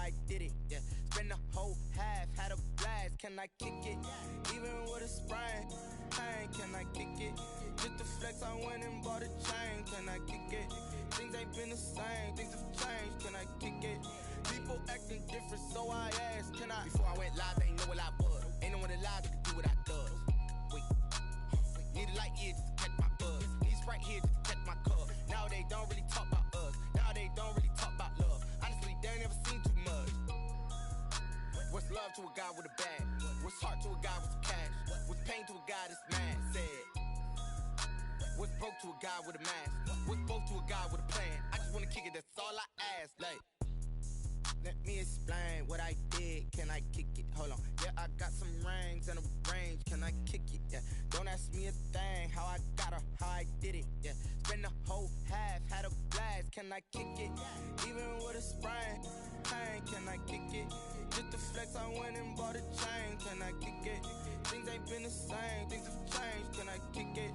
I did it, yeah. Spend the whole half, had a blast, can I kick it? Even with a sprain, pain, can I kick it? Just to flex, I went and bought a chain, can I kick it? Things ain't been the same, things have changed, can I kick it? People acting different, so I asked, can I? Before I went live, they ain't know what I was. Ain't no one alive that could do what I does. Wait, need a light here just to catch my buzz. Need Sprite here just to catch my cup. Now they don't really talk about us. Now they don't really talk about love. Honestly, they ain't never seen too much. What's love to a guy with a bag? What's heart to a guy with some cash? What's pain to a guy that's mad? Said. What's broke to a guy with a mask? What's both to a guy with a plan? I just wanna kick it, that's all I ask. Like, let me explain what I did. Can I kick it? Hold on. Yeah, I got some rings and a range. Can I kick it? Yeah. Don't ask me a thing. How I got her, how I did it. Yeah. Spend the whole half, had a blast. Can I kick it? Even with a sprain, pain. Can I kick it? Just to flex, I went and bought a chain. Can I kick it? Things ain't been the same. Things have changed. Can I kick it?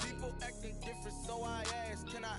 People acting different, so I asked, can I?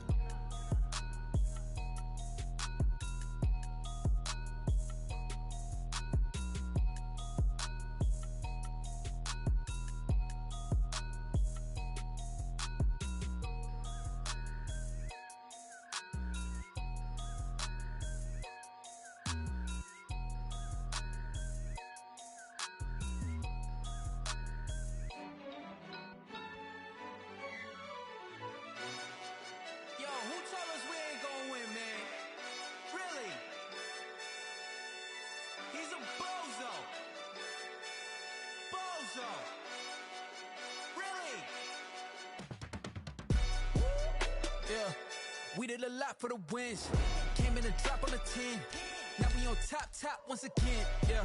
Yeah, we did a lot for the wins. Came in a drop on a 10. Now we on top once again. Yeah.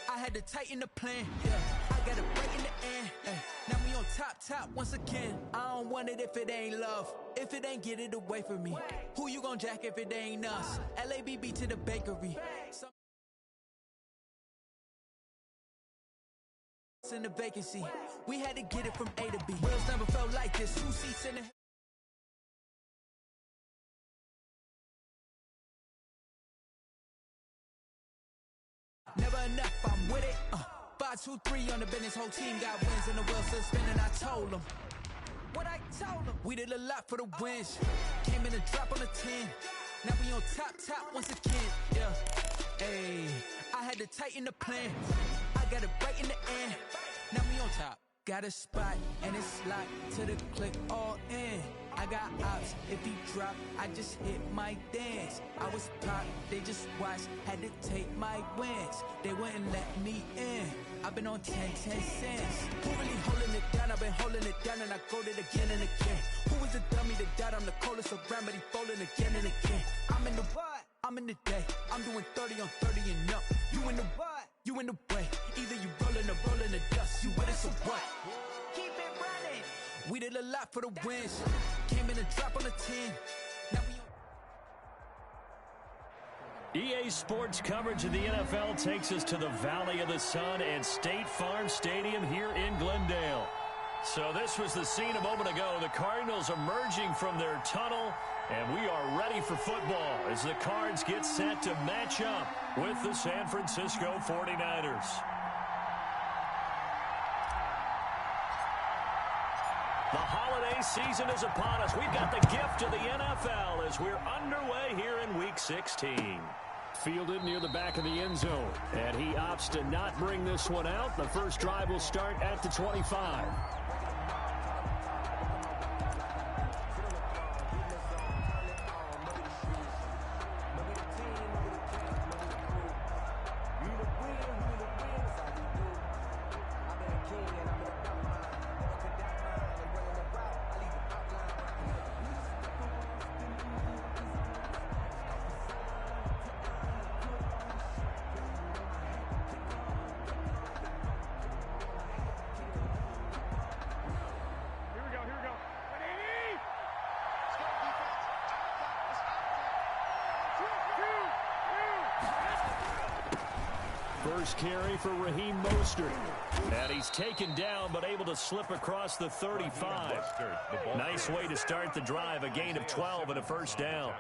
I had to tighten the plan. Yeah, I got it right in the end. Now we on top once again. I don't want it if it ain't love. If it ain't, get it away from me. Who you gon' jack if it ain't us? LABB to the bakery. In the vacancy, we had to get it from A to B. Wheels never felt like this. 2 seats in the. Never enough, I'm with it. 5, 2, 3 on the business. Whole team got wins and the wheels still spinning. I told them what I told them. We did a lot for the wins. Came in a drop on a 10. Now we on top once again. Yeah, hey, I had to tighten the plan. I got it right in the end. Now we on top. Got a spot and it's locked to the click all in. I got ops, if he drop, I just hit my dance. I was pop, they just watched, had to take my wins. They wouldn't let me in. I've been on 10 cents. Who really holding it down? I've been holding it down and I go it again and again. Who is the dummy that died? I'm the coldest around, but he folding again and again. I'm in the what? I'm in the day. I'm doing 30 on 30 and up. You in the what? You in the way. Either you rolling or rolling the dust. You with us or what? Keep it running. We did a lot for the wins. Came in a drop on a 10. Now we EA Sports coverage of the NFL takes us to the Valley of the Sun and State Farm Stadium here in Glendale. So this was the scene a moment ago. The Cardinals emerging from their tunnel, and we are ready for football as the Cards get set to match up with the San Francisco 49ers. The holiday season is upon us. We've got the gift of the NFL as we're underway here in Week 16. Fielded near the back of the end zone, and he opts to not bring this one out. The first drive will start at the 25. First carry for Raheem Mostert. And he's taken down, but able to slip across the 35. Nice way to start the drive, a gain of 12 and a first down.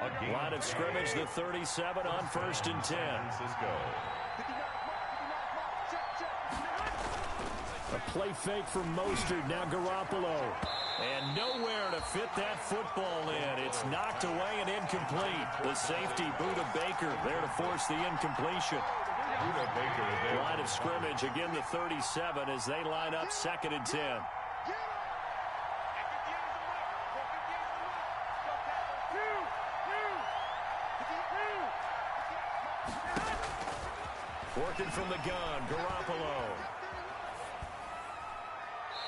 Line of scrimmage, the 37 on 1st and 10. A play fake from Mostert, now Garoppolo. And nowhere to fit that football in. It's knocked away and incomplete. The safety, Buda Baker, there to force the incompletion. Line of scrimmage, again the 37 as they line up 2nd and 10. Working from the gun, Garoppolo.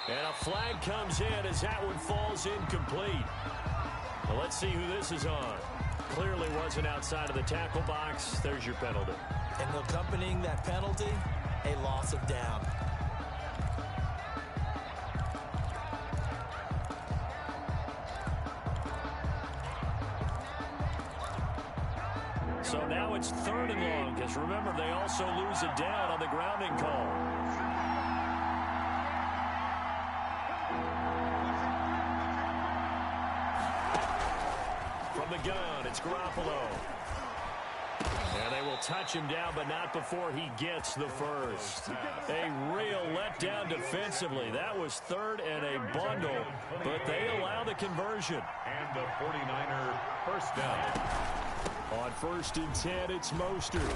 And a flag comes in as that one falls incomplete. Well, let's see who this is on. Clearly wasn't outside of the tackle box. There's your penalty. And accompanying that penalty, a loss of down. So now it's 3rd and long, because remember, they also lose a down on the grounding call. From the gun, it's Garoppolo. And they will touch him down, but not before he gets the first. A real letdown defensively. That was 3rd and a bundle, but they allow the conversion. And the 49er first down. On 1st and 10, it's Mostert.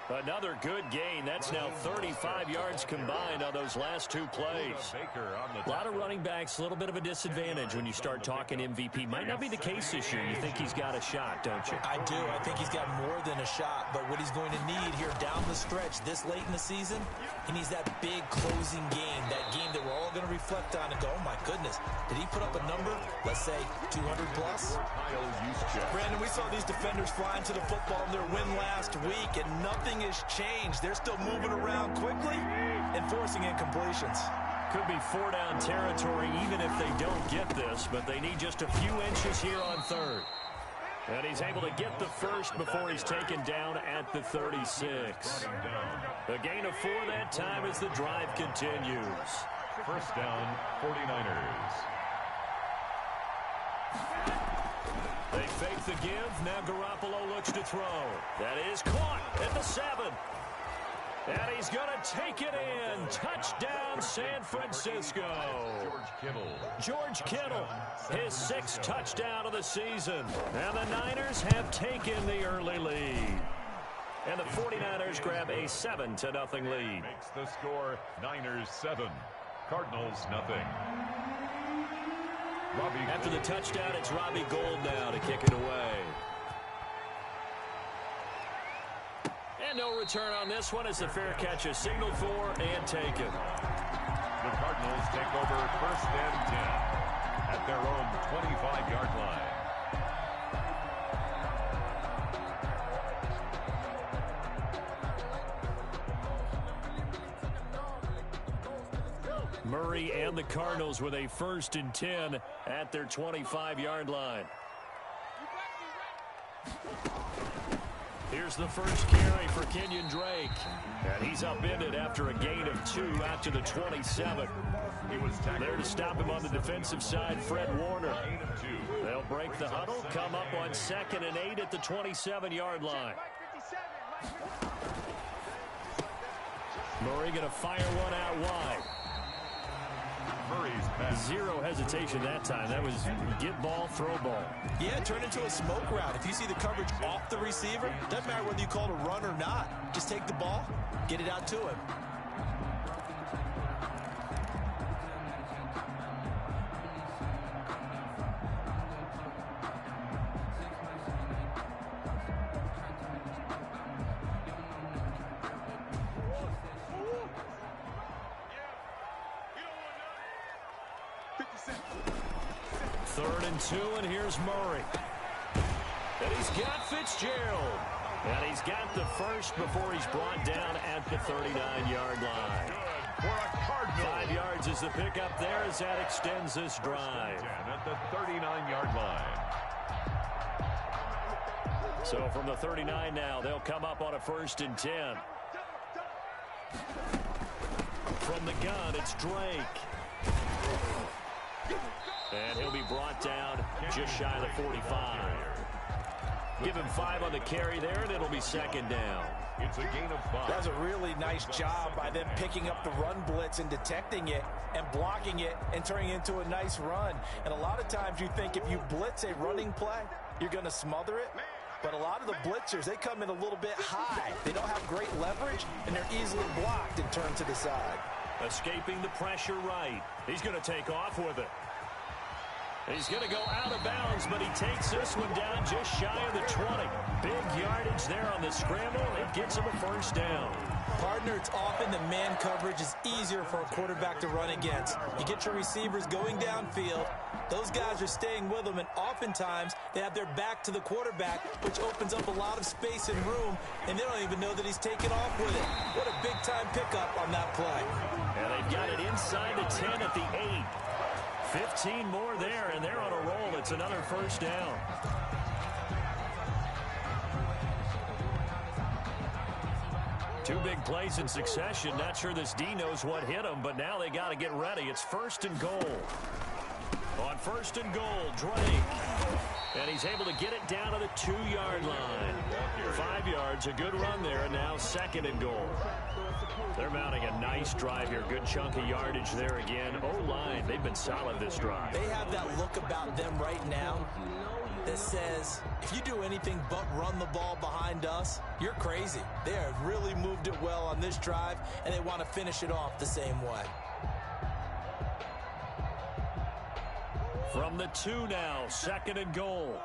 Another good gain. That's now 35 yards combined on those last 2 plays. A lot of running backs, a little bit of a disadvantage when you start talking MVP. Might not be the case this year. You think he's got a shot, don't you? I do. I think he's got more than a shot. But what he's going to need here down the stretch this late in the season, he needs that big closing game. That game that we're all going to reflect on and go, oh, my goodness, did he put up a number, let's say, 200 plus? Brandon, we saw these defenders flying to the football in their win last week, and nothing has changed. They're still moving around quickly and forcing incompletions. Could be 4-down territory even if they don't get this, but they need just a few inches here on 3rd. And he's able to get the first before he's taken down at the 36. A gain of 4 that time as the drive continues. First down, 49ers. They fake the give. Now Garoppolo looks to throw. That is caught at the 7. And he's going to take it in. Touchdown, San Francisco. George Kittle, his 6th touchdown of the season. And the Niners have taken the early lead. And the 49ers grab a 7-0 lead. Makes the score Niners 7, Cardinals nothing. After the touchdown, it's Robbie Gould now to kick it away. And no return on this one as the fair catch is signaled for and taken. The Cardinals take over 1st and 10 at their own 25-yard line. Murray and the Cardinals with a 1st and 10 at their 25-yard line. Here's the first carry for Kenyon Drake. And he's upended after a gain of 2 out to the 27. He was there to stop him on the defensive side, Fred Warner. They'll break the huddle, come up on 2nd and 8 at the 27-yard line. Murray going to fire one out wide. Zero hesitation that time. That was get ball, throw ball. Yeah, turn into a smoke route. If you see the coverage off the receiver, doesn't matter whether you call it a run or not. Just take the ball, get it out to him. Third and 2, and here's Murray. And he's got Fitzgerald. And he's got the first before he's brought down at the 39-yard line. 5 yards is the pickup there as that extends this drive. At the 39-yard line. So from the 39 now, they'll come up on a 1st and 10. From the gun, it's Drake. And he'll be brought down just shy of the 45. Give him 5 on the carry there, and it'll be second down. It's a gain of 5. That's a really nice job by them picking up the run blitz and detecting it and blocking it and turning it into a nice run. And a lot of times you think if you blitz a running play, you're going to smother it. But a lot of the blitzers, they come in a little bit high. They don't have great leverage, and they're easily blocked and turned to the side. Escaping the pressure right. He's going to take off with it. He's going to go out of bounds, but he takes this one down just shy of the 20. Big yardage there on the scramble. It gets him a first down. Partner, it's often the man coverage is easier for a quarterback to run against. You get your receivers going downfield. Those guys are staying with them, and oftentimes they have their back to the quarterback, which opens up a lot of space and room, and they don't even know that he's taken off with it. What a big-time pickup on that play. And they've got it inside the 10 at the 8. 15 more there, and they're on a roll. It's another first down. Two big plays in succession. Not sure this D knows what hit him, but now they got to get ready. It's first and goal. On first and goal, Drake. And he's able to get it down to the 2-yard line. 5 yards, a good run there, and now second and goal. They're mounting a nice drive here. Good chunk of yardage there again. O-line, they've been solid this drive. They have that look about them right now that says, if you do anything but run the ball behind us, you're crazy. They have really moved it well on this drive, and they want to finish it off the same way. From the 2 now, second and goal.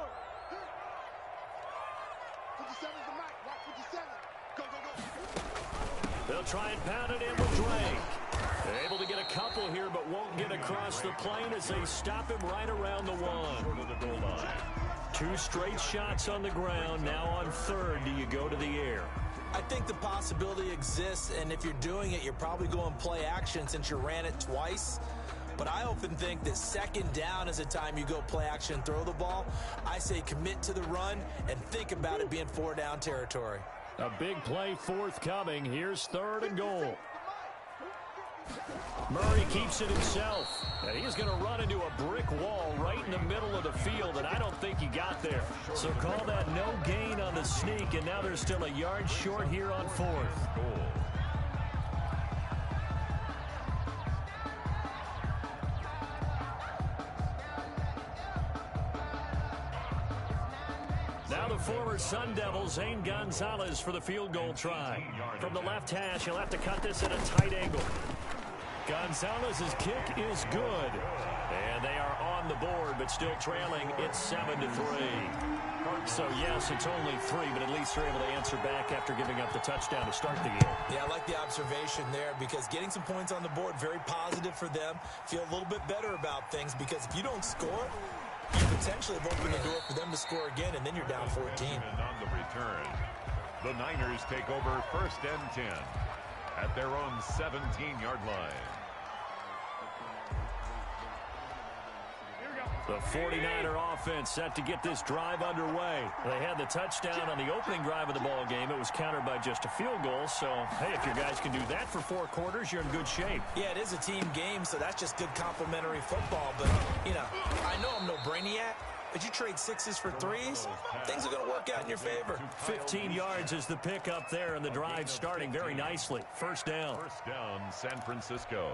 They'll try and pound it in with Drake. They're able to get a couple here, but won't get across the plane as they stop him right around the 1. 2 straight shots on the ground. Now on third, do you go to the air? I think the possibility exists, and if you're doing it, you're probably going play action since you ran it twice. But I often think that second down is the time you go play action and throw the ball. I say commit to the run and think about it being 4-down territory. A big play forthcoming. Here's third and goal. Murray keeps it himself, and he's going to run into a brick wall right in the middle of the field, and I don't think he got there. So call that no gain on the sneak, and now they're still a yard short here on fourth. Now the former Sun Devil, Zane Gonzalez, for the field goal try. From the left hash, he'll have to cut this at a tight angle. Gonzalez's kick is good. And they are on the board, but still trailing. It's 7-3. So, yes, it's only 3, but at least they're able to answer back after giving up the touchdown to start the game. Yeah, I like the observation there because getting some points on the board, very positive for them. Feel a little bit better about things because if you don't score, you potentially have opened the door for them to score again, and then you're down 14. And on the return, the Niners take over first and 10 at their own 17-yard line. The 49er offense set to get this drive underway. They had the touchdown on the opening drive of the ball game. It was countered by just a field goal. So, hey, if your guys can do that for 4 quarters, you're in good shape. Yeah, it is a team game, so that's just good complimentary football. But, you know, I know I'm no brainiac, but you trade 6s for 3s, things are going to work out in your favor. 15 yards is the pickup there, and the drive starting very nicely. First down. First down, San Francisco.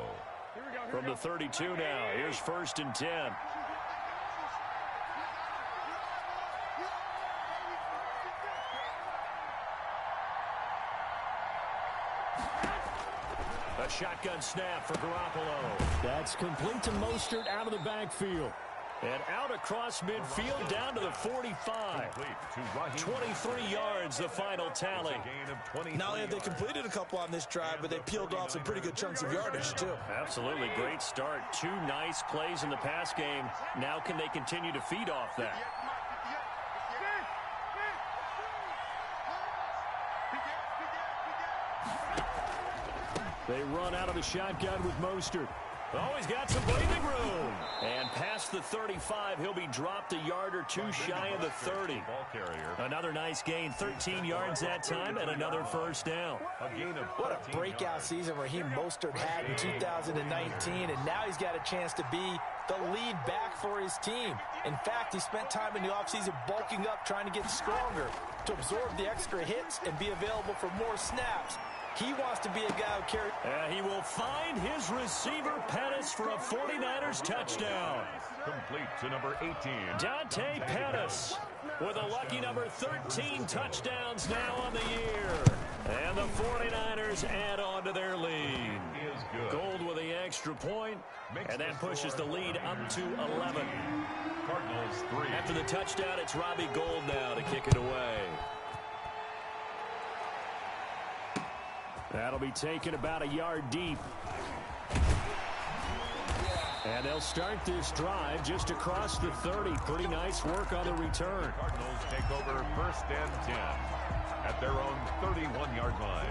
From the 32 now, here's first and 10. A shotgun snap for Garoppolo. That's complete to Mostert out of the backfield. And out across midfield down to the 45. 23 yards, the final tally. Not only have they completed a couple on this drive, but they peeled off some pretty good chunks of yardage, too. Absolutely. Great start. 2 nice plays in the pass game. Now can they continue to feed off that? They run out of the shotgun with Mostert. Oh, he's got some breathing room. And past the 35, he'll be dropped a yard or two shy of the 30. Another nice gain, 13 yards that time, and another first down. What a breakout season Raheem Mostert had in 2019, and now he's got a chance to be the lead back for his team. In fact, he spent time in the offseason bulking up, trying to get stronger, to absorb the extra hits and be available for more snaps. He wants to be a guy who carries. He will find his receiver, Pettis, for a 49ers touchdown. Complete to number 18. Dante Pettis with a lucky number 13 touchdowns now on the year. And the 49ers add on to their lead. Gold with the extra point, and that pushes the lead up to 11. Cardinals 3. After the touchdown, it's Robbie Gould now to kick it away. That'll be taken about a yard deep. And they'll start this drive just across the 30. Pretty nice work on the return. Cardinals take over first and 10 at their own 31-yard line.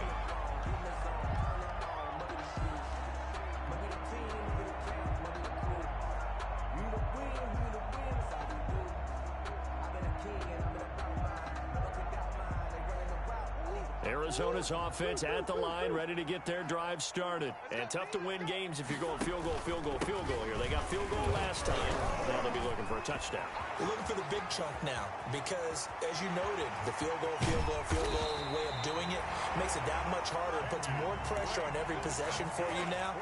Arizona's offense at the line, ready to get their drive started. And tough to win games if you're going field goal, field goal, field goal here. They got field goal last time. Now they'll be looking for a touchdown. They're looking for the big chunk now because, as you noted, the field goal way of doing it makes it that much harder and puts more pressure on every possession for you now.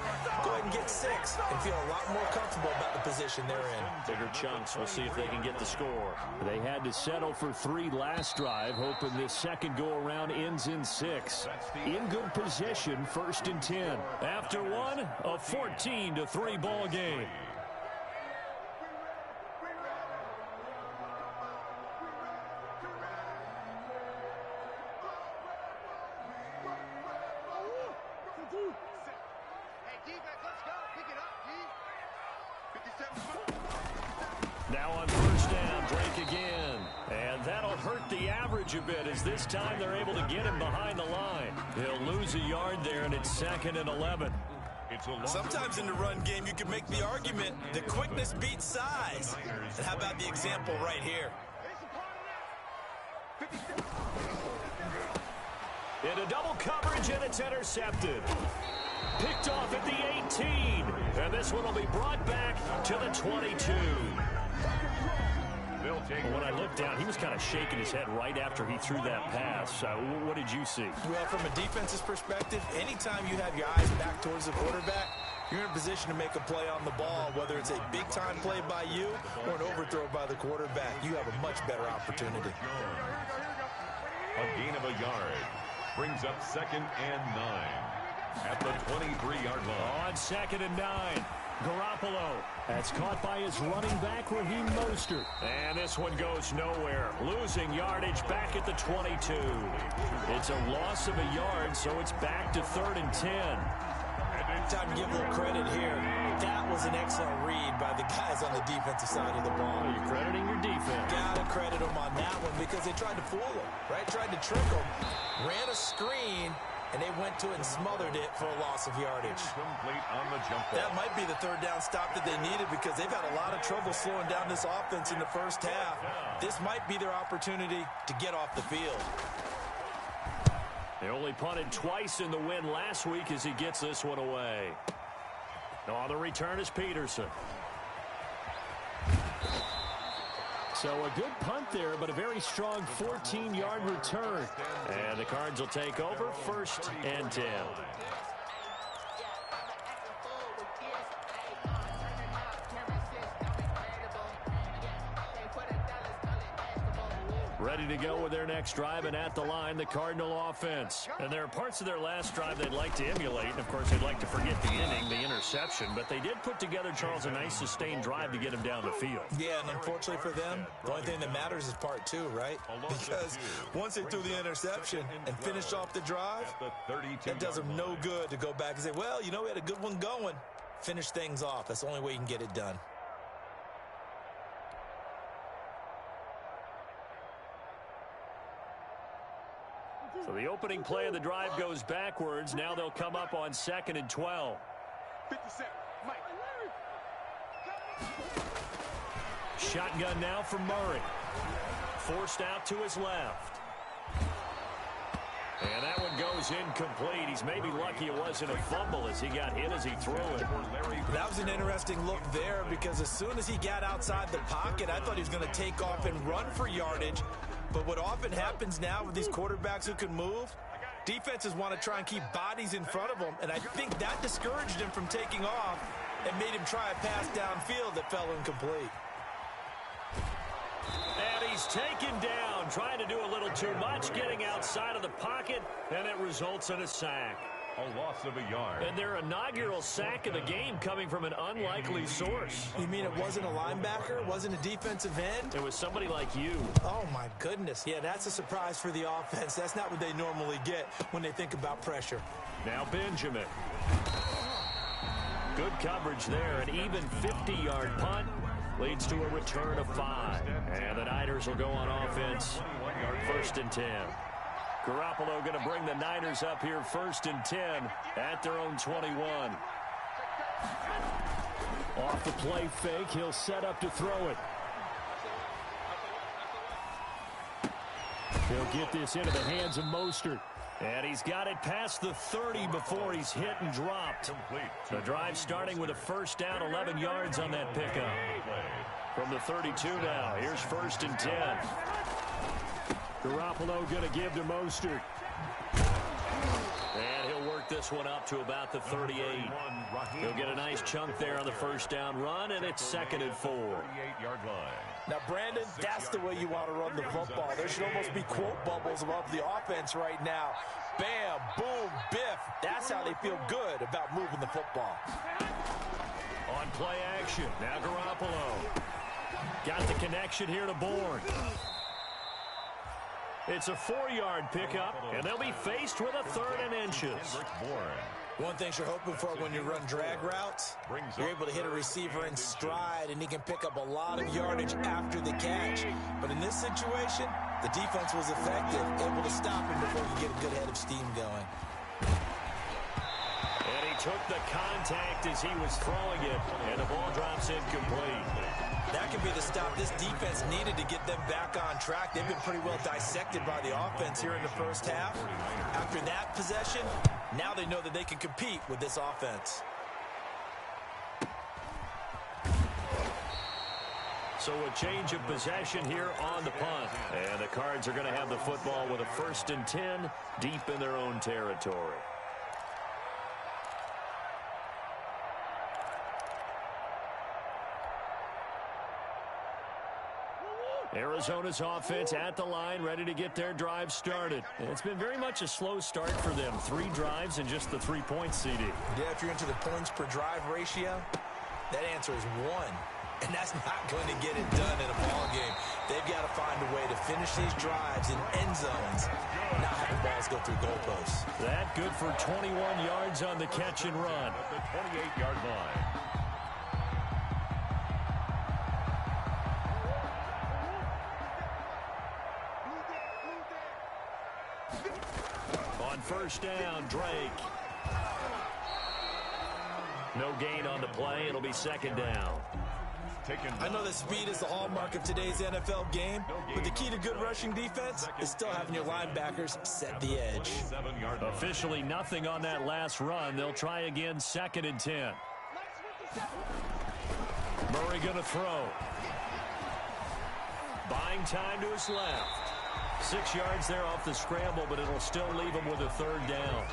Go ahead and get 6 and feel a lot more comfortable about the position they're in. Bigger chunks. We'll see if they can get the score. They had to settle for 3 last drive, hoping this second go-around ends in 6. In good position, first and 10. After one, a 14-3 ball game. Now on first down, Drake again. And that'll hurt the average a bit as this time they're able to get him behind the line. He'll lose a yard there, and it's 2nd and 11. Sometimes in the run game, you can make the argument that quickness beats size. And how about the example right here? Into double coverage, and it's intercepted. Picked off at the 18. And this one will be brought back to the 22. When I looked down, he was kind of shaking his head right after he threw that pass. What did you see? Well, from a defense's perspective, anytime you have your eyes back towards the quarterback, you're in a position to make a play on the ball, whether it's a big-time play by you or an overthrow by the quarterback. You have a much better opportunity. A gain of a yard brings up 2nd and 9 at the 23-yard line. On 2nd and 9. Garoppolo. That's caught by his running back, Raheem Mostert. And this one goes nowhere. Losing yardage back at the 22. It's a loss of a yard, so it's back to 3rd and 10. Time to give a little credit here. That was an excellent read by the guys on the defensive side of the ball. You're crediting your defense. Gotta credit them on that one because they tried to fool them, right? Tried to trick them. Ran a screen, and they went to it and smothered it for a loss of yardage. Complete on the jump ball. That might be the 3rd down stop that they needed because they've had a lot of trouble slowing down this offense in the first half. This might be their opportunity to get off the field. They only punted twice in the win last week as he gets this one away. On the return is Peterson. So a good punt there, but a very strong 14-yard return. And the Cards will take over 1st and 10. Ready to go with their next drive, and at the line, the Cardinal offense. And there are parts of their last drive they'd like to emulate, and of course they'd like to forget the inning, the interception, but they did put together, Charles, a nice sustained drive to get him down the field. Yeah, and unfortunately for them, the only thing that matters is part 2, right? Because once they threw the interception and finished off the drive, it does them no good to go back and say, well, you know, we had a good one going. Finish things off. That's the only way you can get it done. So the opening play of the drive goes backwards. Now they'll come up on 2nd and 12. Shotgun now for Murray. Forced out to his left. And that one goes incomplete. He's maybe lucky it wasn't a fumble as he got hit as he threw it. That was an interesting look there because as soon as he got outside the pocket, I thought he was going to take off and run for yardage. But what often happens now with these quarterbacks who can move, defenses want to try and keep bodies in front of them, and I think that discouraged him from taking off and made him try a pass downfield that fell incomplete. And he's taken down, trying to do a little too much, getting outside of the pocket, and it results in a sack. A loss of a yard. And their inaugural sack of the game coming from an unlikely source. You mean it wasn't a linebacker? It wasn't a defensive end? It was somebody like you. Oh, my goodness. Yeah, that's a surprise for the offense. That's not what they normally get when they think about pressure. Now Benjamin. Good coverage there. An even 50-yard punt leads to a return of 5. And the Niners will go on offense. 1st and 10. Garoppolo going to bring the Niners up here 1st and 10 at their own 21. Off the play fake, he'll set up to throw it. He'll get this into the hands of Mostert. And he's got it past the 30 before he's hit and dropped. The drive starting with a first down, 11 yards on that pickup. From the 32 now, here's 1st and 10. Garoppolo going to give to Mostert. And he'll work this one up to about the 38. He'll get a nice chunk there on the first down run, and it's 2nd and 4. Now, Brandon, that's the way you want to run the football. There should almost be quote bubbles above the offense right now. Bam, boom, biff. That's how they feel good about moving the football. On play action, now Garoppolo. Got the connection here to Bourne. It's a 4-yard pickup, and they'll be faced with a 3rd and inches. One thing you're hoping for when you run drag routes, you're able to hit a receiver in stride, and he can pick up a lot of yardage after the catch. But in this situation, the defense was effective, able to stop him before he could get a good head of steam going. And he took the contact as he was throwing it, and the ball drops incomplete. That could be the stop this defense needed to get them back on track. They've been pretty well dissected by the offense here in the first half. After that possession, now they know that they can compete with this offense. So a change of possession here on the punt. And the Cards are going to have the football with a 1st and 10 deep in their own territory. Arizona's offense at the line, ready to get their drive started. It's been very much a slow start for them. 3 drives and just the 3 points, CD. Yeah, if you're into the points per drive ratio, that answer is 1. And that's not going to get it done in a ball game. They've got to find a way to finish these drives in end zones, not have the balls go through goalposts. That good for 21 yards on the catch and run. At the 28-yard line. On first down, Drake. No gain on the play. It'll be 2nd down. I know that speed is the hallmark of today's NFL game, but the key to good rushing defense is still having your linebackers set the edge. Officially nothing on that last run. They'll try again, 2nd and 10. Murray going to throw. Buying time to his left. 6 yards there off the scramble, but it'll still leave him with a 3rd down.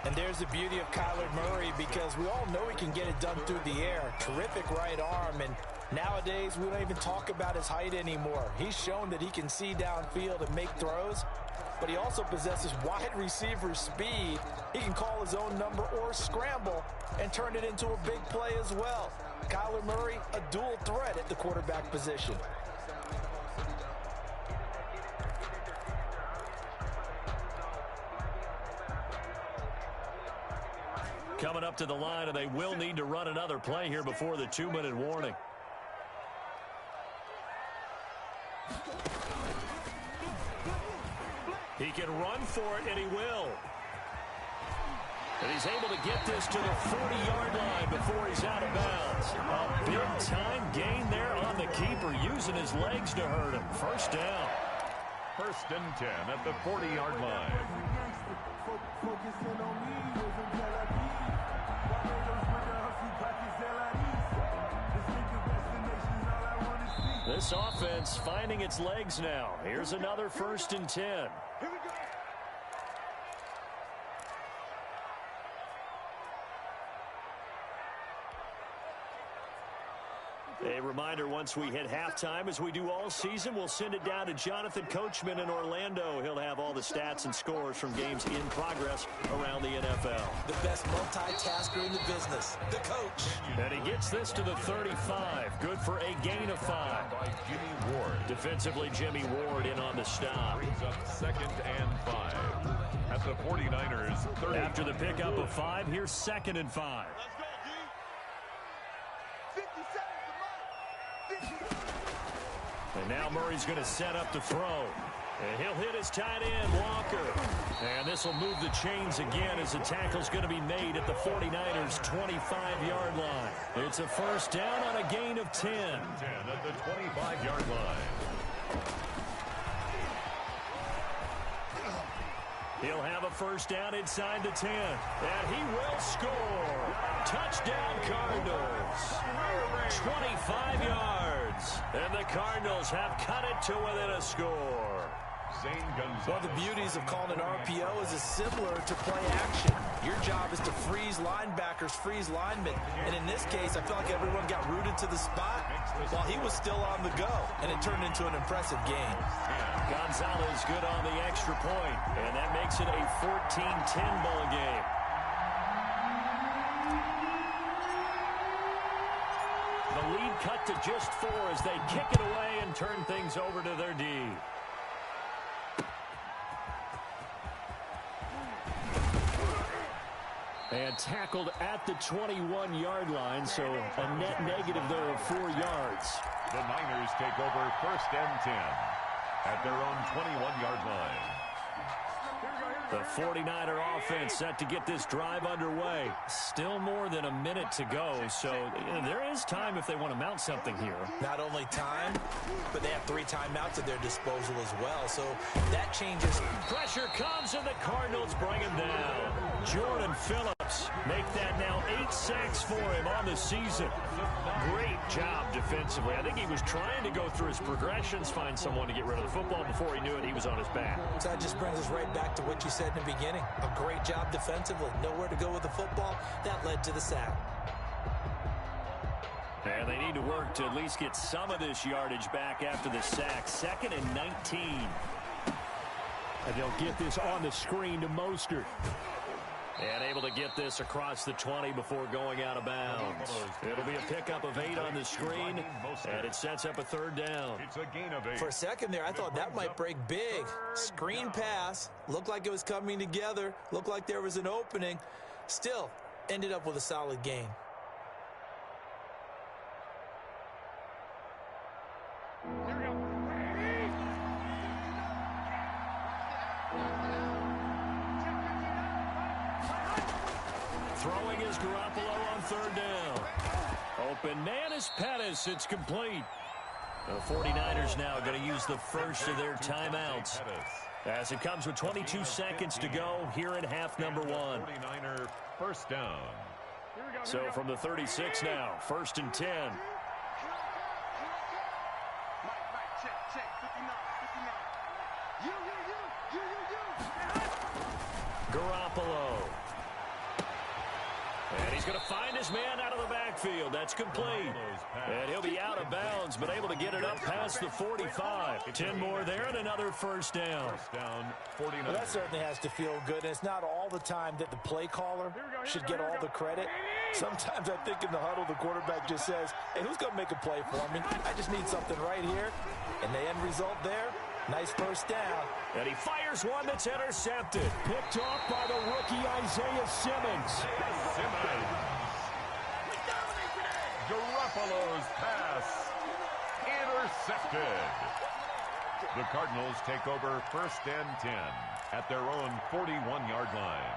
And there's the beauty of Kyler Murray, because we all know he can get it done through the air. Terrific right arm, and nowadays we don't even talk about his height anymore. He's shown that he can see downfield and make throws, but he also possesses wide receiver speed. He can call his own number or scramble and turn it into a big play as well. Kyler Murray, a dual threat at the quarterback position. Coming up to the line, and they will need to run another play here before the 2-minute warning. He can run for it, and he will. And he's able to get this to the 40-yard line before he's out of bounds. A big-time gain there on the keeper, using his legs to hurt him. First down. First and 10 at the 40-yard line. This offense finding its legs now. Here's another first and 10. A reminder, once we hit halftime, as we do all season, we'll send it down to Jonathan Coachman in Orlando. He'll have all the stats and scores from games in progress around the NFL. The best multitasker in the business, the coach. And he gets this to the 35. Good for a gain of 5. By Jimmy Ward. Defensively, Jimmy Ward in on the stop. Brings up 2nd and 5 at the 49ers 30. After the pickup of 5, here's 2nd and 5. And now Murray's going to set up the throw. And he'll hit his tight end, Walker. And this will move the chains again as the tackle's going to be made at the 49ers' 25-yard line. It's a first down on a gain of 10. 10 at the 25-yard line. He'll have a first down inside the 10. And he will score. Touchdown, Cardinals. 25 yards. And the Cardinals have cut it to within a score. One of the beauties of calling an RPO is it's similar to play action. Your job is to freeze linebackers, freeze linemen. And in this case, I feel like everyone got rooted to the spot while he was still on the go. And it turned into an impressive game. Gonzalez good on the extra point. And that makes it a 14-10 ball game. The lead cut to just 4 as they kick it away and turn things over to their D. And tackled at the 21-yard line, so a net negative there of 4 yards. The Niners take over first and 10 at their own 21-yard line. The 49er offense set to get this drive underway. Still more than a minute to go, so there is time if they want to mount something here. Not only time, but they have 3 timeouts at their disposal as well, so that changes. Pressure comes, and the Cardinals bring him down. Jordan Phillips make that now 8 sacks for him on the season. Great job defensively. I think he was trying to go through his progressions, find someone to get rid of the football. Before he knew it, he was on his back. So that just brings us right back to what you said in the beginning. A great job defensively. Nowhere to go with the football. That led to the sack. And they need to work to at least get some of this yardage back after the sack. 2nd and 19. And they'll get this on the screen to Mostert. And able to get this across the 20 before going out of bounds. It'll be a pickup of 8 on the screen, and it sets up a 3rd down. It's a gain of 8. For a second there, I thought that might break big. Screen pass. Looked like it was coming together. Looked like there was an opening. Still, ended up with a solid gain. Throwing is Garoppolo on 3rd down. Open man is Pettis. It's complete. The 49ers now going to use the first of their timeouts as it comes with 22 seconds to go here in half number 1. 49er first down. So from the 36 now, 1st and 10. Garoppolo. And he's going to find his man out of the backfield. That's complete. And he'll be out of bounds, but able to get it up past the 45. 10 more there and another first down. First down, 49. Well, that certainly has to feel good. And it's not all the time that the play caller should get all the credit. Sometimes I think in the huddle, the quarterback just says, hey, who's going to make a play for me? I just need something right here. And the end result there, nice first down. And he fires one that's intercepted. Picked off by the rookie Isaiah Simmons. Garoppolo's pass intercepted. The Cardinals take over first and 10 at their own 41-yard line.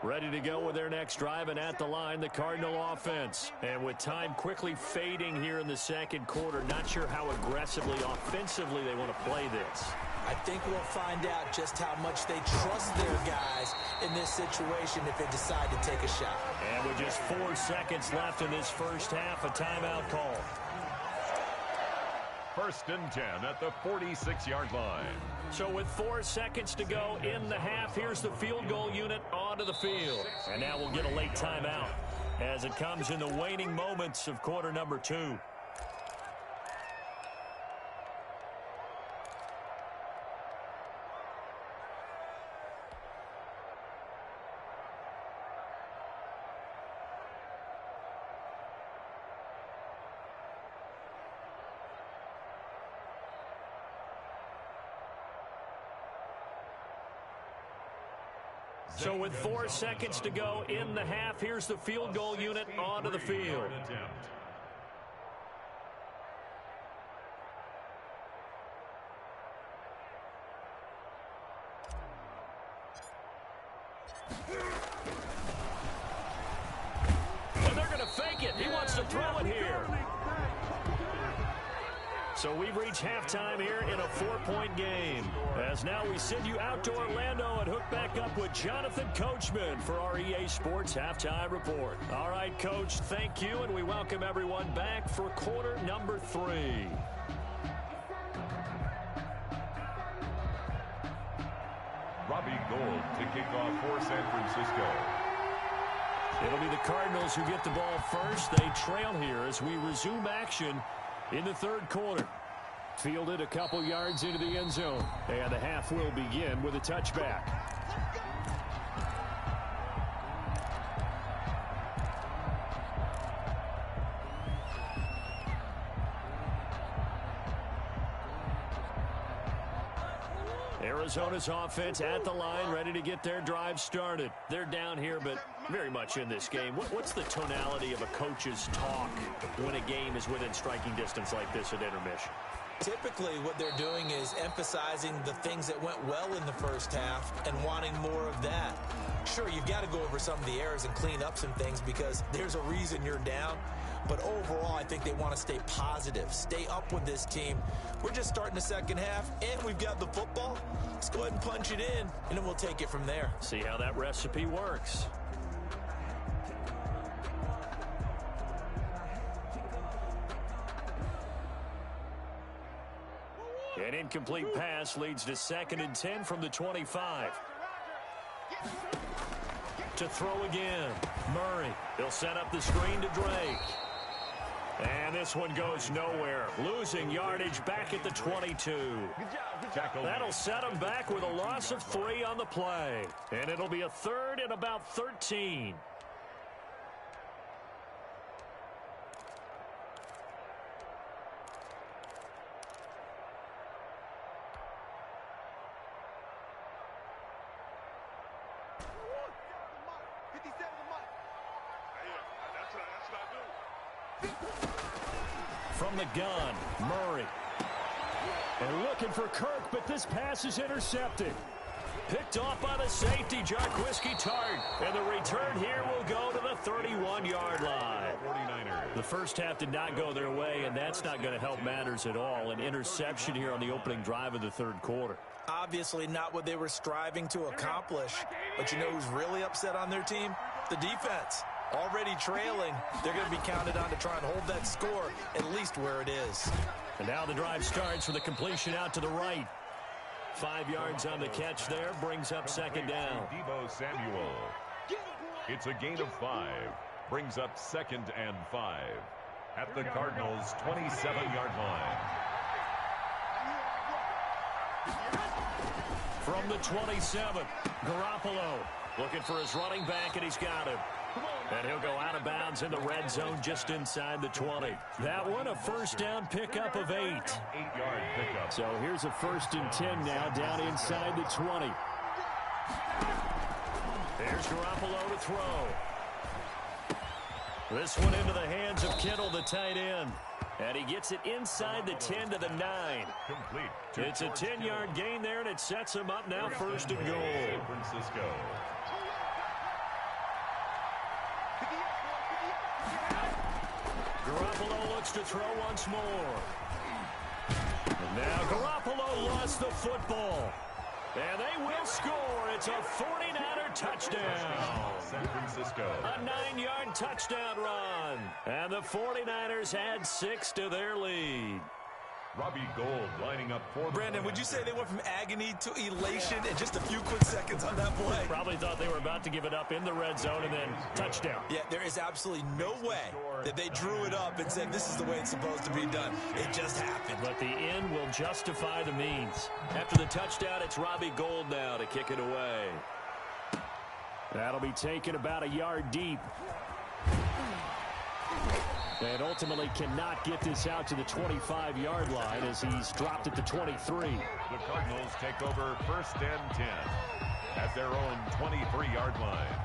Ready to go with their next drive, and at the line, the Cardinal offense. And with time quickly fading here in the second quarter, not sure how aggressively, offensively they want to play this. I think we'll find out just how much they trust their guys in this situation if they decide to take a shot. And with just 4 seconds left in this first half, a timeout call. 1st and 10 at the 46-yard line. So with 4 seconds to go in the half, here's the field goal unit onto the field. And now we'll get a late timeout as it comes in the waning moments of quarter number 2. So with 4 seconds to go in the half, here's the field goal unit onto the field. And they're going to fake it. He wants to throw it here. So we've reached halftime here in a 4-point game. As now we send you out to Orlando and hook back up with Jonathan Coachman for our EA Sports Halftime Report. All right, Coach, thank you, and we welcome everyone back for quarter number 3. Robbie Gould to kick off for San Francisco. It'll be the Cardinals who get the ball first. They trail here as we resume action in the third quarter. Fielded a couple yards into the end zone. And the half will begin with a touchback. Arizona's offense at the line, ready to get their drive started. They're down here, but very much in this game. What's the tonality of a coach's talk when a game is within striking distance like this at intermission? Typically, what they're doing is emphasizing the things that went well in the first half and wanting more of that. Sure, you've got to go over some of the errors and clean up some things because there's a reason you're down. But overall, I think they want to stay positive, stay up with this team. We're just starting the second half, and we've got the football. Let's go ahead and punch it in, and then we'll take it from there. See how that recipe works. An incomplete pass leads to 2nd and 10 from the 25. To throw again. Murray. He'll set up the screen to Drake. And this one goes nowhere. Losing yardage back at the 22. That'll set him back with a loss of 3 on the play. And it'll be a 3rd and about 13. From the gun, Murray. And looking for Kirk, but this pass is intercepted. Picked off by the safety, Jarquiski Tart. And the return here will go to the 31-yard line. 49ers. The first half did not go their way, and that's not going to help matters at all. An interception here on the opening drive of the third quarter. Obviously not what they were striving to accomplish. But you know who's really upset on their team? The defense. Already trailing, they're going to be counted on to try and hold that score at least where it is. And now the drive starts with a completion out to the right. 5 yards on the catch there, brings up 2nd down. Deebo Samuel. It's a gain of 5. Brings up 2nd and 5 at the Cardinals' 27-yard line. From the 27, Garoppolo looking for his running back, and he's got him. And he'll go out of bounds in the red zone just inside the 20. That one, a first down pickup of 8. 8-yard pickup. So here's a 1st and 10 now down inside the 20. There's Garoppolo to throw. This one into the hands of Kittle, the tight end. And he gets it inside the 10 to the 9. Complete. It's a 10-yard gain there, and it sets him up now 1st and goal. San Francisco. Garoppolo looks to throw once more. And now Garoppolo lost the football. And they will score. It's a 49er touchdown. San Francisco. A 9-yard touchdown run. And the 49ers add 6 to their lead. Robbie Gould lining up for Brandon, would you say they went from agony to elation in just a few quick seconds on that play? Probably thought they were about to give it up in the red zone and then touchdown. Yeah, there is absolutely no way that they drew it up and said this is the way it's supposed to be done. It just happened. But the end will justify the means. After the touchdown, it's Robbie Gould now to kick it away. That'll be taken about a yard deep. And ultimately cannot get this out to the 25-yard line as he's dropped at the 23. The Cardinals take over 1st and 10 at their own 23-yard line.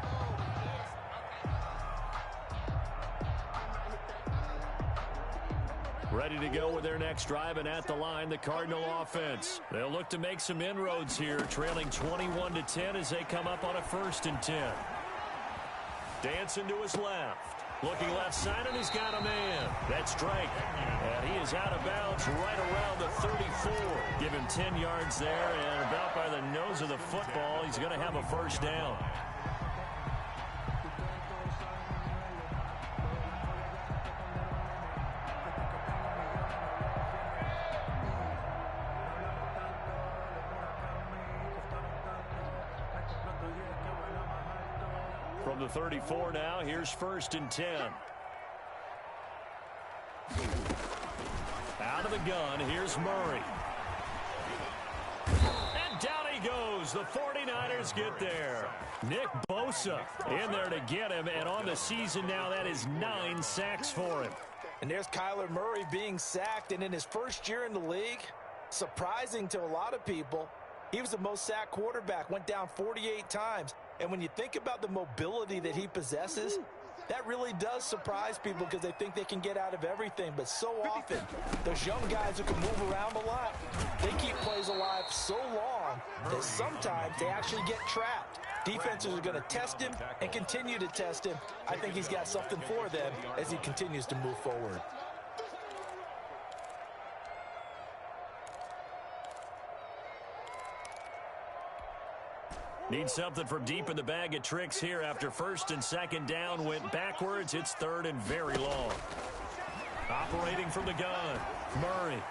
Ready to go with their next drive, and at the line, the Cardinal offense. They'll look to make some inroads here, trailing 21-10 as they come up on a 1st and 10. Dancing to his left. Looking left side, and he's got a man. That's Drake. And he is out of bounds right around the 34. Give him 10 yards there, and about by the nose of the football, he's going to have a 1st down. From the 34 now, here's 1st and 10. Out of the gun, here's Murray. And down he goes. The 49ers get there. Nick Bosa in there to get him, and on the season now, that is 9 sacks for him. And there's Kyler Murray being sacked, and in his first year in the league, surprising to a lot of people, he was the most sacked quarterback, went down 48 times. And when you think about the mobility that he possesses, that really does surprise people because they think they can get out of everything. But so often, those young guys who can move around a lot, they keep plays alive so long that sometimes they actually get trapped. Defenses are going to test him and continue to test him. I think he's got something for them as he continues to move forward. Need something from deep in the bag of tricks here after 1st and 2nd down went backwards. It's 3rd and very long. Operating from the gun, Murray.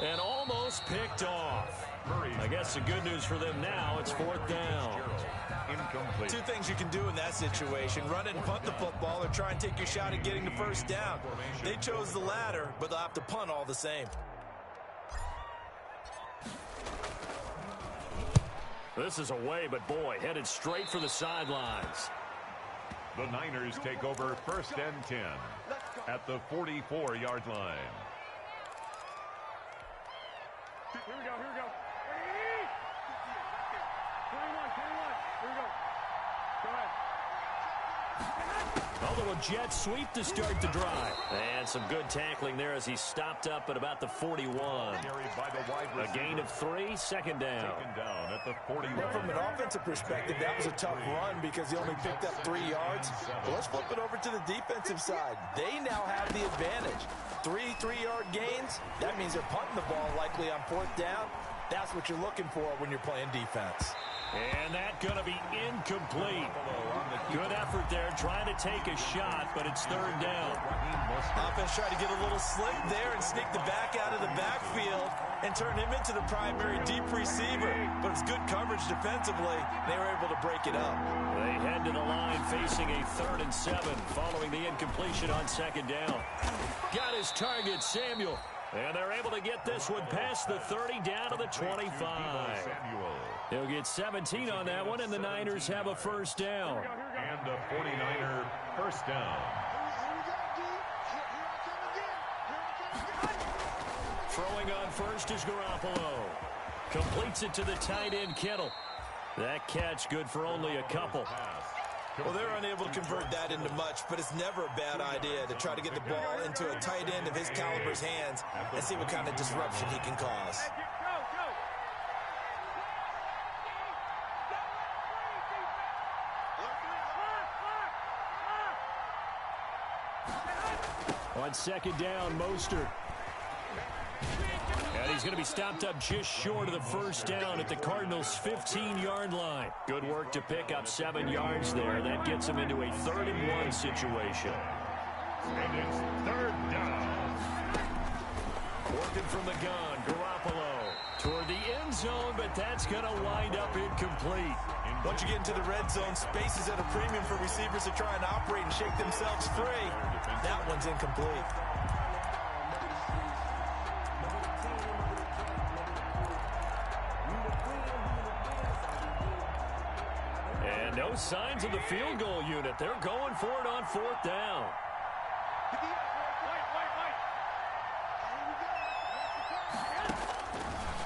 And almost picked off. I guess the good news for them now, it's 4th down. Incomplete. 2 things you can do in that situation: run it and punt the football, or try and take your shot at getting the 1st down. They chose the latter, but they'll have to punt all the same. This is away, but boy, headed straight for the sidelines. The Niners take over 1st and 10 at the 44-yard line. Here we go, here we go. 21, here we go. Go ahead. A little jet sweep to start the drive. And some good tackling there as he stopped up at about the 41. A gain of 3, 2nd down. Taken down at the 41. Well, from an offensive perspective, that was a tough run because he only picked up 3 yards. But let's flip it over to the defensive side. They now have the advantage. 3 3-yard gains. That means they're punting the ball likely on 4th down. That's what you're looking for when you're playing defense. And that going to be incomplete. Good effort there, trying to take a shot, but it's 3rd down. Offense tried to get a little slick there and sneak the back out of the backfield and turn him into the primary deep receiver. But it's good coverage defensively. They were able to break it up. They head to the line facing a 3rd and 7 following the incompletion on 2nd down. Got his target, Samuel. And they're able to get this one past the 30 down to the 25. He'll get 17 on that one, and the Niners have a 1st down. And a 49er 1st down. Throwing on first is Garoppolo. Completes it to the tight end, Kittle. That catch good for only a couple. Well, they're unable to convert that into much, but it's never a bad idea to try to get the ball into a tight end of his caliber's hands and see what kind of disruption he can cause. On second down, Mostert. And he's going to be stopped up just short of the first down at the Cardinals' 15-yard line. Good work to pick up 7 yards there. That gets him into a 3rd-and-1 situation. And it's 3rd down. Working from the gun, Garoppolo toward the end zone, but that's going to wind up incomplete. Once you get into the red zone, space is at a premium for receivers to try and operate and shake themselves free. That one's incomplete. And no signs of the field goal unit. They're going for it on 4th down.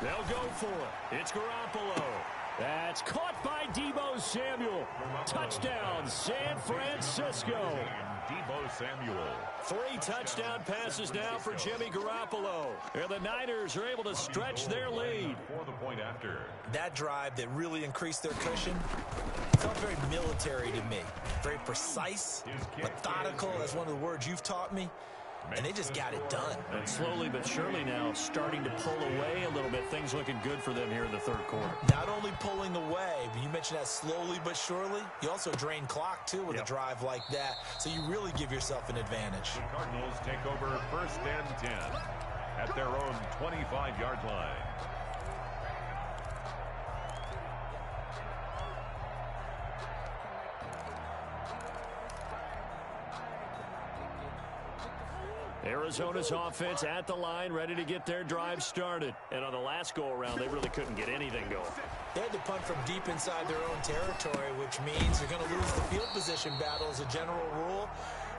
They'll go for it. It's Garoppolo. That's caught by Deebo Samuel. Touchdown, San Francisco. Deebo Samuel. 3 touchdown passes now for Jimmy Garoppolo. And the Niners are able to stretch their lead. For the point after. That drive that really increased their cushion felt very military to me. Very precise, methodical. That's one of the words you've taught me. And they just got it done. And slowly but surely now starting to pull away a little bit. Things looking good for them here in the 3rd quarter. Not only pulling away, but you mentioned that slowly but surely. You also drain clock, too, with a drive like that. So you really give yourself an advantage. The Cardinals take over 1st and 10 at their own 25-yard line. Arizona's offense at the line, ready to get their drive started. And on the last go-around, they really couldn't get anything going. They had to punt from deep inside their own territory, which means they're going to lose the field position battle as a general rule.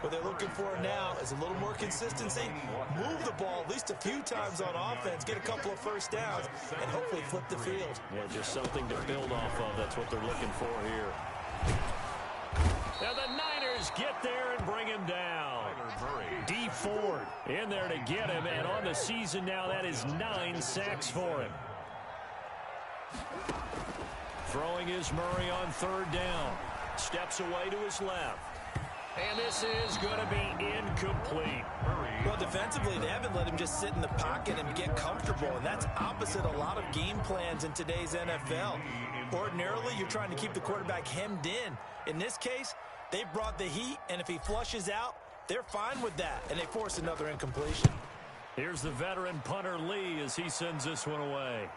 What they're looking for now is a little more consistency. Move the ball at least a few times on offense, get a couple of first downs, and hopefully flip the field. Yeah, just something to build off of. That's what they're looking for here. Now the Niners get there and bring him down. D. Ford in there to get him, and on the season now, that is 9 sacks for him. Throwing is Murray on 3rd down. Steps away to his left. And this is going to be incomplete. Well, defensively, they haven't let him just sit in the pocket and get comfortable, and that's opposite a lot of game plans in today's NFL. Ordinarily, you're trying to keep the quarterback hemmed in. In this case, they brought the heat, and if he flushes out, they're fine with that, and they force another incompletion. Here's the veteran punter Lee as he sends this one away.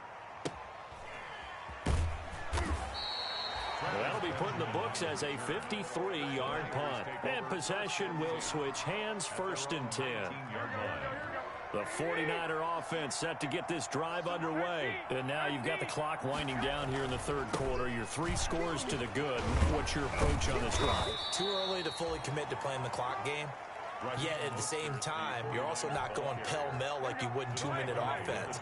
That'll be put in the books as a 53-yard punt. And possession will switch hands, 1st and 10. The 49er offense set to get this drive underway. And now you've got the clock winding down here in the 3rd quarter. You're 3 scores to the good. What's your approach on this drive? Too early to fully commit to playing the clock game. Yet at the same time, you're also not going pell-mell like you would in 2-minute offense.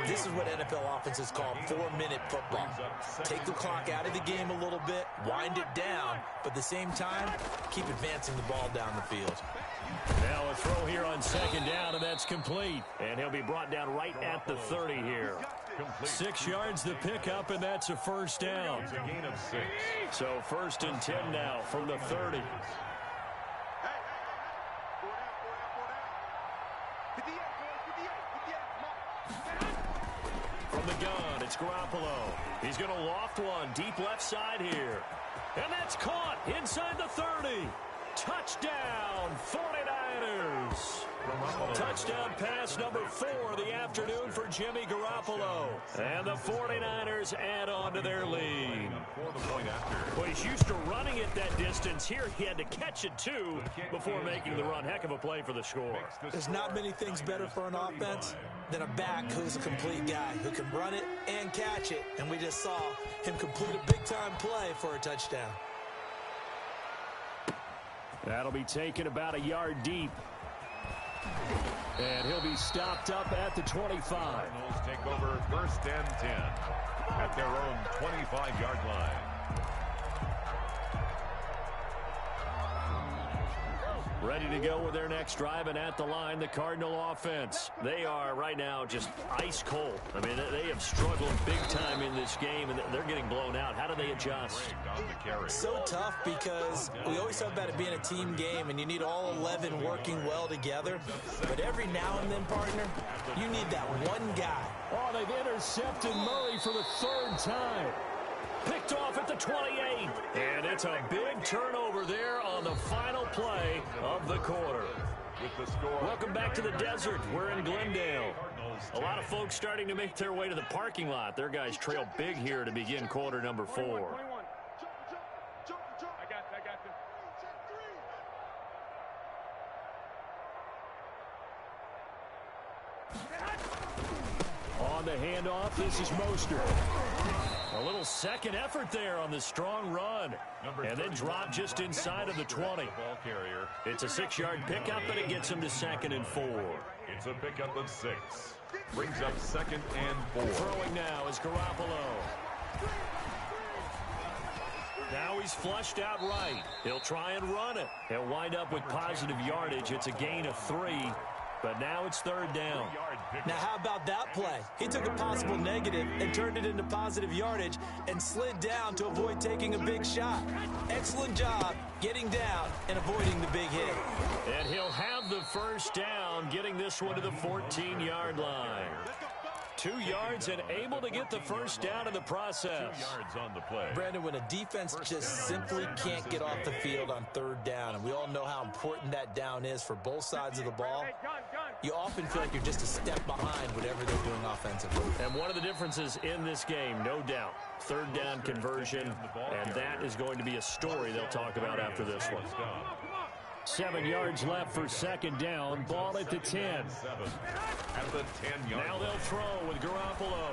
This is what NFL offenses call 4-minute football. Take the clock out of the game a little bit, wind it down, but at the same time, keep advancing the ball down the field. Now a throw here on 2nd down, and that's complete. And he'll be brought down right at the 30 here. 6 yards the pickup, and that's a 1st down. It's a gain of 6. So 1st and 10 now from the 30. From the gun, it's Garoppolo. He's going to loft one deep left side here. And that's caught inside the 30. Touchdown, 49ers. Touchdown pass number 4 of the afternoon for Jimmy Garoppolo. And the 49ers add on to their lead. Well, he's used to running it that distance. Here he had to catch it, too, before making the run. Heck of a play for the score. There's not many things better for an offense than a back who's a complete guy, who can run it and catch it. And we just saw him complete a big-time play for a touchdown. That'll be taken about a yard deep. And he'll be stopped up at the 25. Cardinals take over 1st and 10 at their own 25-yard line. Ready to go with their next drive, and at the line, the Cardinal offense. They are right now just ice cold. I mean, they have struggled big time in this game, and they're getting blown out. How do they adjust? So tough because we always talk about it being a team game, and you need all 11 working well together. But every now and then, partner, you need that one guy. Oh, they've intercepted Murray for the third time. Picked off at the 28. And it's a big turnover there on the final play of the quarter. Welcome back to the desert. We're in Glendale. A lot of folks starting to make their way to the parking lot. Their guys trail big here to begin quarter number 4. I got you. On the handoff, this is Mostert. A little second effort there on the strong run. And then drop just inside of the 20. It's a 6-yard pickup, and it gets him to 2nd and 4. It's a pickup of 6. Brings up 2nd and 4. Throwing now is Garoppolo. Now he's flushed out right. He'll try and run it. He'll wind up with positive yardage. It's a gain of 3. But now it's 3rd down. Now, how about that play? He took a possible negative and turned it into positive yardage and slid down to avoid taking a big shot. Excellent job getting down and avoiding the big hit. And he'll have the first down, getting this one to the 14-yard line. 2 yards and able to get the first down in the process. 2 yards on the play. Brandon, when a defense just simply can't get off the field on 3rd down, and we all know how important that down is for both sides of the ball, you often feel like you're just a step behind whatever they're doing offensively. And one of the differences in this game, no doubt, 3rd down conversion, and that is going to be a story they'll talk about after this one. 7 yards left for 2nd down. Ball at the 10. At the 10-yard. Now they'll throw with Garoppolo.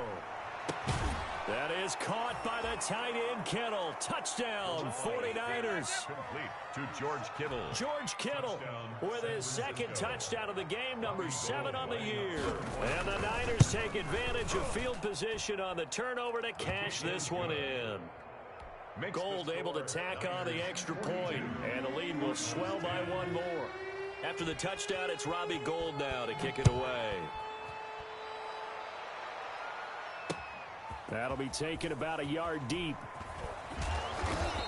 That is caught by the tight end Kittle. Touchdown, 49ers. Complete to George Kittle. George Kittle with his 2nd touchdown of the game, number 7 on the year. And the Niners take advantage of field position on the turnover to cash this one in. Gold able to tack on the extra point, and the lead will swell by 1 more. After the touchdown, it's Robbie Gould now to kick it away. That'll be taken about a yard deep.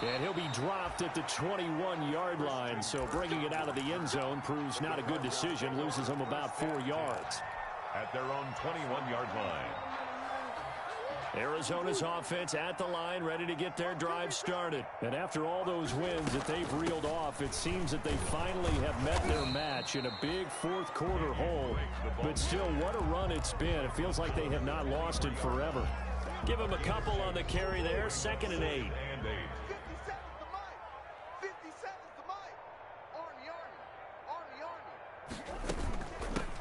And he'll be dropped at the 21-yard line, so bringing it out of the end zone proves not a good decision, loses him about 4 yards. At their own 21-yard line. Arizona's offense at the line, ready to get their drive started. And after all those wins that they've reeled off, it seems that they finally have met their match in a big 4th quarter hole. But still, what a run it's been. It feels like they have not lost it forever. Give them a couple on the carry there, 2nd and 8.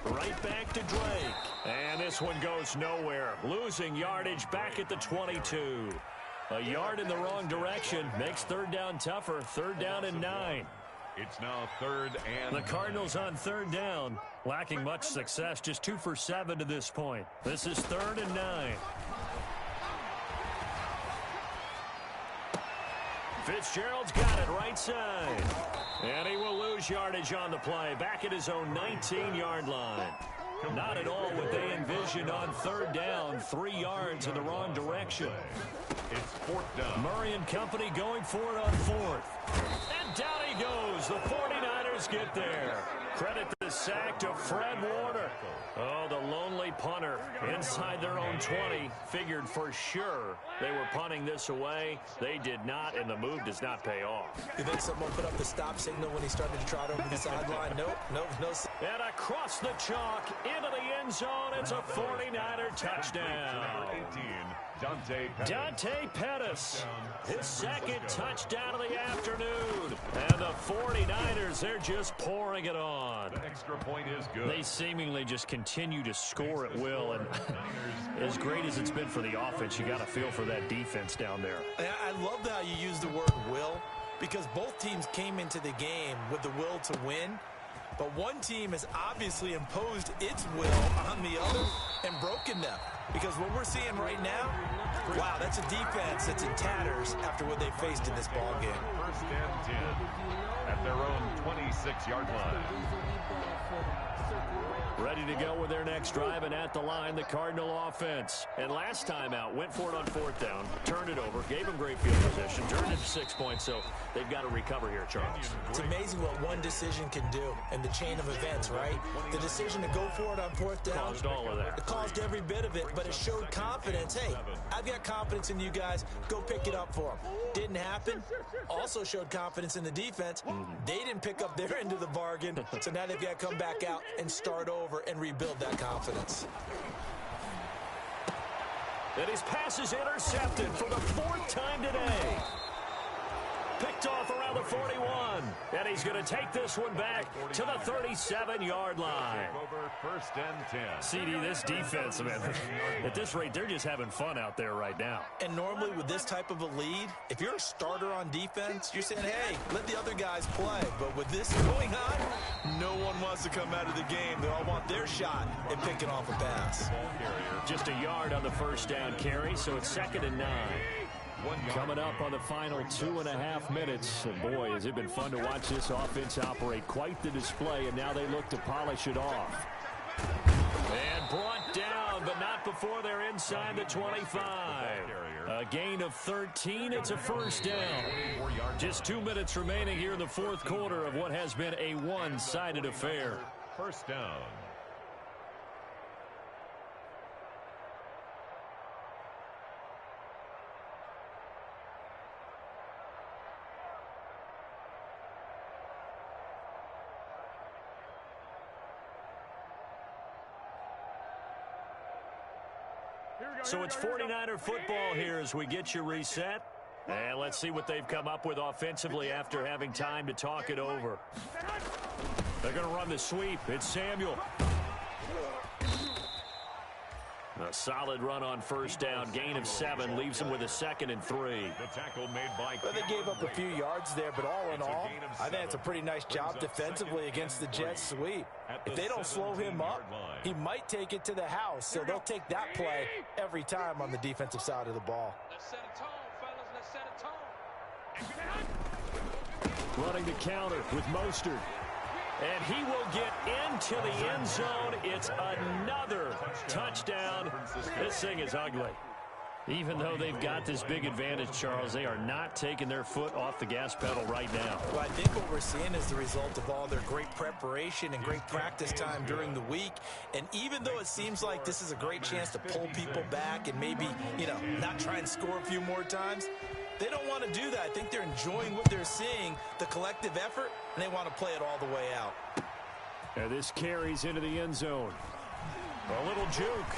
Right back to Drake. And this one goes nowhere. Losing yardage back at the 22. A yard in the wrong direction makes 3rd down tougher. 3rd down and 9. It's now 3rd and the Cardinals on 3rd down. Lacking much success. Just 2 for 7 to this point. This is 3rd and 9. Fitzgerald's got it right side. And he will lose yardage on the play. Back at his own 19-yard line. Not at all what they envisioned on 3rd down. 3 yards in the wrong direction. It's 4th down. Murray and company going for it on 4th. And down he goes. The 49ers get there. Credit the sack to Fred Warner. Oh, the lonely punter inside their own 20. Figured for sure they were punting this away. They did not, and the move does not pay off. You think someone put up the stop signal when he started to trot over the sideline? Nope. And across the chalk into the end zone, it's a 49er touchdown. Dante Pettis, his 2nd touchdown of the afternoon. And the 49ers, they're just pouring it on. The extra point is good. They seemingly just continue to score at will. And as great as it's been for the offense, you got to feel for that defense down there. I love how you use the word will, because both teams came into the game with the will to win. But one team has obviously imposed its will on the other and broken them. Because what we're seeing right now, wow, that's a defense that's in tatters after what they faced in this ball game. first and 10 at their own 26-yard line. Ready to go with their next drive, and at the line, the Cardinal offense. And last time out, went for it on fourth down, turned it over, gave them great field position, turned it to 6 points, so they've got to recover here, Charles. It's amazing what one decision can do in the chain of events, right? The decision to go for it on fourth down. Caused all of that. It caused every bit of it, but it showed confidence. Hey, I've got confidence in you guys. Go pick it up for them. Didn't happen. Also showed confidence in the defense. They didn't pick up their end of the bargain, so now they've got to come back out and start over and rebuild that confidence. And his pass is intercepted for the fourth time today. Picked off around the 41. And he's going to take this one back to the 37-yard line. Over first and 10. CD, this defense, man, at this rate, they're just having fun out there right now. And normally with this type of a lead, if you're a starter on defense, you're saying, hey, let the other guys play. But with this going on, no one wants to come out of the game. They all want their shot at picking off a pass. Just a yard on the first down carry, so it's 2nd and 9. Coming up on the final 2.5 minutes. And boy, has it been fun to watch this offense operate. Quite the display, and now they look to polish it off. And brought down, but not before they're inside the 25. A gain of 13. It's a first down. Just 2 minutes remaining here in the fourth quarter of what has been a one-sided affair. First down. So it's 49er football here as we get you reset. And let's see what they've come up with offensively after having time to talk it over. They're going to run the sweep. It's Samuel. A solid run on first down. Gain of 7 leaves them with a 2nd and 3. The tackle made by Well, they gave up a few yards there, but all in all, I think it's a pretty nice job defensively against the Jets sweep. If they don't slow him up, he might take it to the house, so they'll take that play every time on the defensive side of the ball. Let's set a tone, fellas. Let's set a tone. Running the counter with Mostert. And he will get into the end zone. It's another touchdown. This thing is ugly. Even though they've got this big advantage, Charles, they are not taking their foot off the gas pedal right now. Well, I think what we're seeing is the result of all their great preparation and great practice time during the week. And even though it seems like this is a great chance to pull people back and maybe, not try and score a few more times, they don't want to do that. I think they're enjoying what they're seeing, the collective effort, and they want to play it all the way out. And this carries into the end zone. A little juke.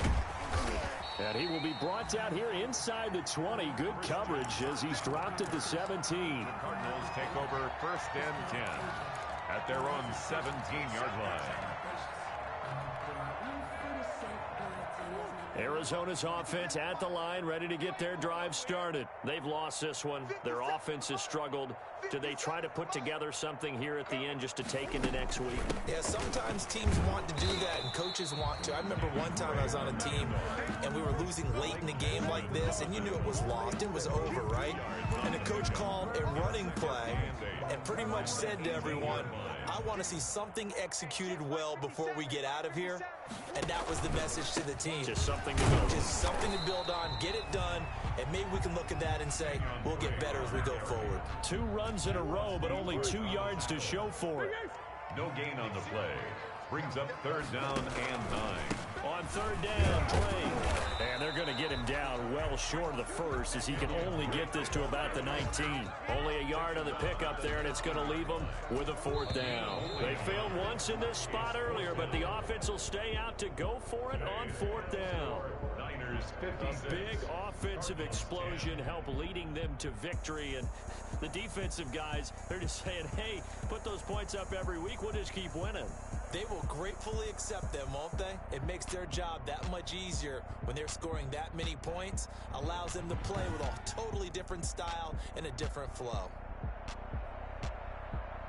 And he will be brought down here inside the 20. Good coverage as he's dropped at the 17. The Cardinals take over first and 10 at their own 17-yard line. Arizona's offense at the line, ready to get their drive started. They've lost this one. Their offense has struggled. Do they try to put together something here at the end just to take into next week? Yeah, sometimes teams want to do that and coaches want to. I remember one time I was on a team and we were losing late in the game like this, and you knew it was lost. It was over, right? And the coach called a running play and pretty much said to everyone, I want to see something executed well before we get out of here. And that was the message to the team. Just something to build. Just something to build on, get it done, and maybe we can look at that and say, we'll get better as we go forward. 2 runs in a row, but only 2 yards to show for it. No gain on the play. Brings up third down and 9. On third down, Dwayne. And they're going to get him down well short of the first as he can only get this to about the 19. Only a yard on the pickup there, and it's going to leave them with a 4th down. They failed once in this spot earlier, but the offense will stay out to go for it on 4th down. Niners 56. A big offensive explosion help leading them to victory, and the defensive guys, they're just saying, hey, put those points up every week, we'll just keep winning. They will gratefully accept them, won't they? It makes their job that much easier when they're scoring that many points, allows them to play with a totally different style and a different flow.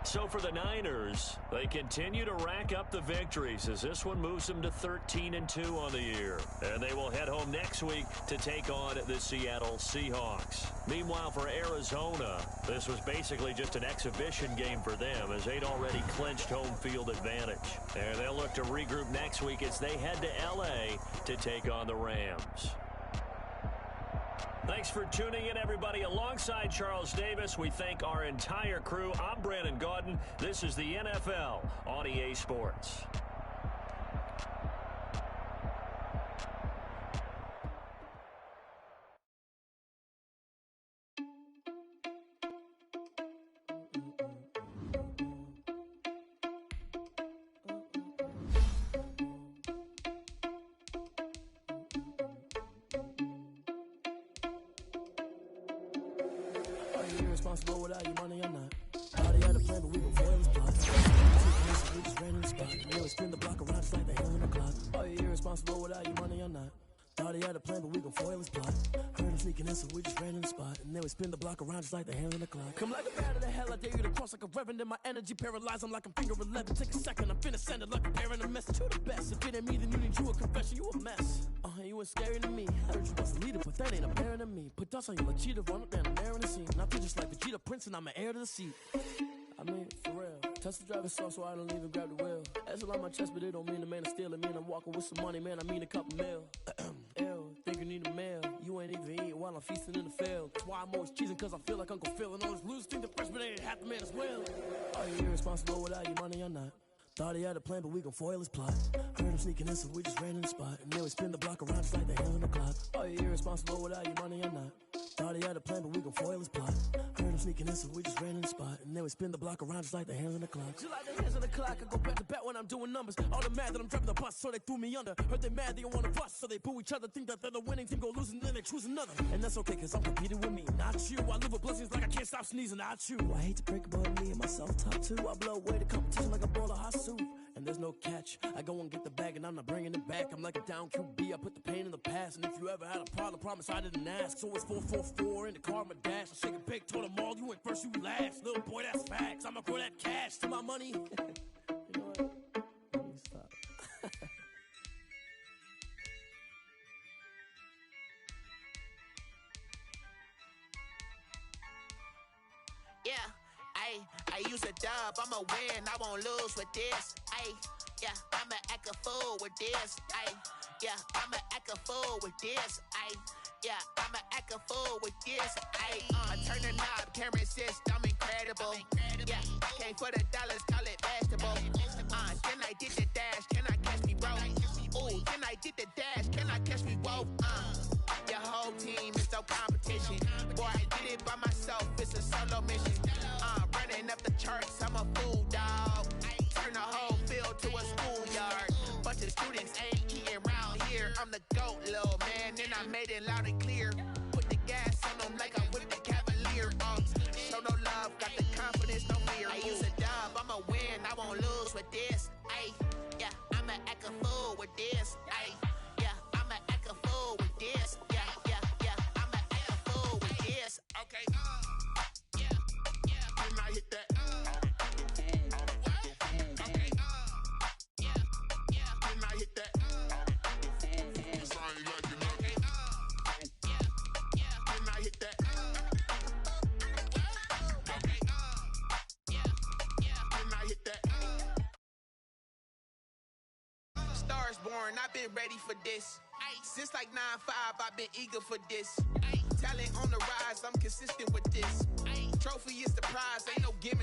So for the Niners, they continue to rack up the victories as this one moves them to 13-2 on the year. And they will head home next week to take on the Seattle Seahawks. Meanwhile, for Arizona, this was basically just an exhibition game for them as they'd already clinched home field advantage. And they'll look to regroup next week as they head to L.A. to take on the Rams. Thanks for tuning in, everybody. Alongside Charles Davis, we thank our entire crew. I'm Brandon Gaudin. This is the NFL on EA Sports. Irresponsible without your money or not. Thought he had a plan, but we gon' foil his plot. We just ran in the spot. And we spin the block around just like the hell in the clock. Are you irresponsible without your money or not? Thought he had a plan, but we gon' foil his plot. Heard him sneaking in, so we just ran in the spot. And then we spin the block around just like the hell in the clock. Come like a bat of the hell, I dare you to cross like a reverend. In my energy paralyzed, I'm like I'm finger 11. Take a second, I'm finna send it like a parent a message to the best. If it ain't me, then you need you a confession, you a mess. You ain't scary to me. I heard you was a leader, but that ain't apparent to me. Put dust on you like cheetah, run up down the air in the scene. I feel just like Vegeta Prince, and I'm an heir to the seat. I mean, for real. Touch the driver's soft, so I don't even grab the wheel. That's on my chest, but it don't mean the man is stealing. Mean I'm walking with some money, man. I mean a couple mil. Ew, think you need a meal. You ain't even eating while I'm feasting in the field. That's why I'm always cheesing, cause I feel like Uncle Phil. And all those losers think the freshman ain't half the man as well. Are you irresponsible without your money or not? Thought he had a plan, but we gon' foil his plot. Heard him sneaking in, so we just ran in the spot. And then we spin the block around just like the hell in the clock. Are you irresponsible without your money or not? Thought he had a plan, but we gon' foil his plot. Heard him sneaking in, so we just ran in the spot. And then we spin the block around just like the hands on the clock. Just like the hands on the clock, I go back to back when I'm doing numbers. All the mad that I'm driving the bus, so they threw me under. Heard they mad, they don't wanna bust, so they boo each other. Think that they're the winning team, go losing, then they choose another. And that's okay, cause I'm competing with me, not you. I live with blessings like I can't stop sneezing, not you. I hate to break about me and myself top two. I blow away the competition like a bowl of hot soup. And there's no catch. I go and get the bag and I'm not bringing it back. I'm like a down QB, I put the pain in the past. And if you ever had a problem, promise I didn't ask. So it's 444 in the car, my dash. I shake a big, told them all, you went first, you last. Little boy, that's facts. I'ma grow that cash to my money. You know what? Let me stop. Yeah, I use a dub, I'ma win, I won't lose with this. Yeah, I'ma act a fool with this. Yeah, I'ma act a fool with this. Yeah, I'ma act a fool with this. I turn the knob, camera assist, I'm incredible. Yeah, came for the dollars, call it basketball. Then I did the dash, can I catch me, bro? Ooh, then I did the dash, can I catch me, whoa? Your whole team is no competition. Boy, I did it by myself, it's a solo mission. Running up the charts, I'm a fool, dog. Turn the whole field to a schoolyard. Bunch of students ain't eating round here. I'm the GOAT, little man, and I made it loud and clear. Put the gas on them like I'm with the Cavalier. Show no love, got the confidence, no fear. I use a dub, I'ma win, I won't lose with this. Yeah, I'ma act a fool with this. Yeah, I'ma act a fool with this. Yeah, I'ma act a fool with this. Okay, yeah, can I hit that? Okay, yeah, can I hit that? Can I hit that? Okay, can I hit that? Stars born, I've been ready for this. Since like 9-5, I've been eager for this. Talent on the rise, I'm consistent with this. Trophy is the prize, ain't no gimmick